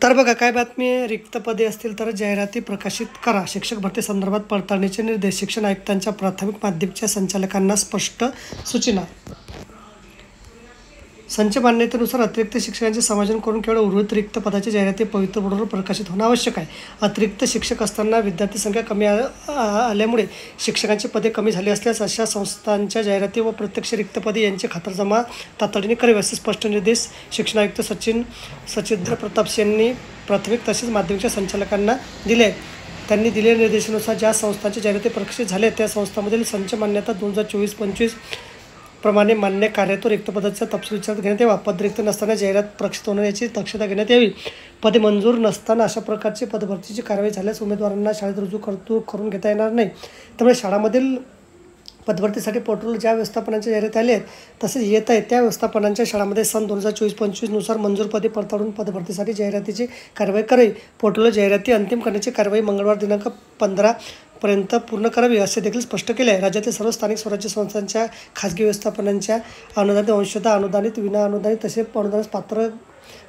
तर बघा काय बातमी आहे, रिक्त पदे असतील तर जाहिराती प्रकाशित करा. शिक्षक भरती संदर्भात पडताळणीचे निर्देश. शिक्षण आयुक्तांच्या प्राथमिक माध्यमिकच्या संचालकांना स्पष्ट सूचना. संच मान्यतेनुसार अतिरिक्त शिक्षकांचे समायोजन करून केवळ उर्वरित रिक्त पदाची जाहिराती पवित्र बोर्डावर प्रकाशित होणं आवश्यक आहे. अतिरिक्त शिक्षक असताना विद्यार्थी संख्या कमी आल्यामुळे शिक्षकांची पदे कमी झाली असल्यास अशा संस्थांच्या जाहिराती व प्रत्यक्ष रिक्त पदे यांची खातरजमा तातडीने करावी असे स्पष्ट निर्देश शिक्षण आयुक्त सचिंद्र प्रताप यांनी प्राथमिक तसेच माध्यमिकच्या संचालकांना दिले आहेत. त्यांनी दिलेल्या निर्देशानुसार ज्या संस्थांच्या जाहिराती प्रकाशित झाल्या त्या संस्थांमधील संच मान्यता 2024-25 प्रमाणे मान्य कार्यरत रिक्त पदाचा तपशील विचारात घेण्यात यावा. पद रिक्त नसताना जाहिरात प्रकाशित होणार याची दक्षता घेण्यात यावी. पदे मंजूर नसताना अशा प्रकारची पदभरतीची कारवाई झाल्यास उमेदवारांना शाळेत रुजू करून घेता येणार नाही. त्यामुळे शाळांमधील पदभरतीसाठी पोर्टलवर ज्या व्यवस्थापनांच्या जाहिराती आल्या आहेत तसेच येत आहेत त्या व्यवस्थापनांच्या शाळांमध्ये सन 2024-25 नुसार मंजूर पदे पडताळून पदभरतीसाठी जाहिरातीची कारवाई करावी. पोर्टलवर जाहिराती अंतिम करण्याची कारवाई मंगळवार दिनांक 15 पर्यंत पूर्ण करावी असे देखील स्पष्ट केले आहे. राज्यातील सर्व स्थानिक स्वराज्य संस्थांच्या खाजगी व्यवस्थापनांच्या अनुदानित, अंशतः अनुदानित, विना अनुदानित तसेच अनुदानास पात्र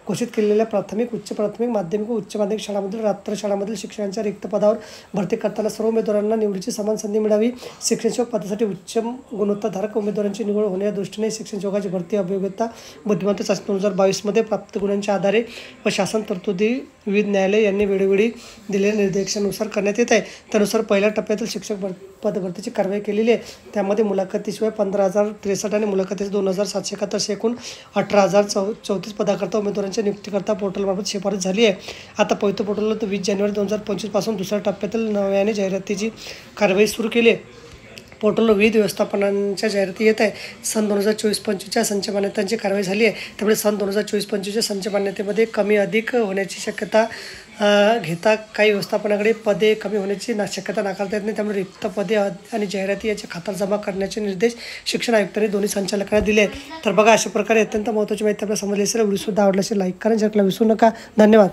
घोषित केलेल्या प्राथमिक, उच्च प्राथमिक, माध्यमिक व उच्च माध्यमिक शाळांमधील रात्र शाळांमधील शिक्षकांच्या रिक्त पदावर भरती करताना सर्व उमेदवारांना निवडीची समान संधी मिळावी. शिक्षण सेवक पदासाठी उच्च गुणवत्ताधारक उमेदवारांची निवड होण्याच्या दृष्टीने शिक्षण सेवकाची भरती अभियोग्यता बुद्धिमत्ता चाचणी 2022 प्राप्त गुणांच्या आधारे व शासन तरतुदी विविध न्यायालय यांनी वेळोवेळी दिलेल्या निर्देशानुसार करण्यात येत आहे. त्यानुसार पहिल्या टप्प्यातील शिक्षक पदभरतीची कारवाई केलेली आहे. त्यामध्ये मुलाखतीशिवाय 15,063 आणि मुलाखतीस 2,771 एकूण 18,034 पदाकरता उमेदवारांच्या नियुक्तीकरता पोर्टलमार्फत शिफारस झाली आहे. आता पवित्र पोर्टलवर 20 जानेवारी 2025 पासून दुसऱ्या टप्प्यातील नव्याने जाहिरातीची कारवाई सुरू केली आहे. पोर्टलवर विविध व्यवस्थापनांच्या जाहिराती येत आहे. सन 2024-25च्या संच मान्यतांची कारवाई झाली आहे. त्यामुळे सन 2024-25च्या संच मान्यतेमध्ये कमी अधिक होण्याची शक्यता घेता काही व्यवस्थापनाकडे पदे कमी होण्याची शक्यता नाकारता येत नाही. त्यामुळे रिक्त पदे आणि जाहिराती याचे खातरजमा करण्याचे निर्देश शिक्षण आयुक्तांनी दोन्ही संचालकांना दिले आहेत. तर बघा अशा प्रकारे अत्यंत महत्त्वाची माहिती आपल्याला समजली असेल. व्हिडिओ सुद्धा आवडला असेल लाईक करा, शेअर करायला विसरू नका. धन्यवाद.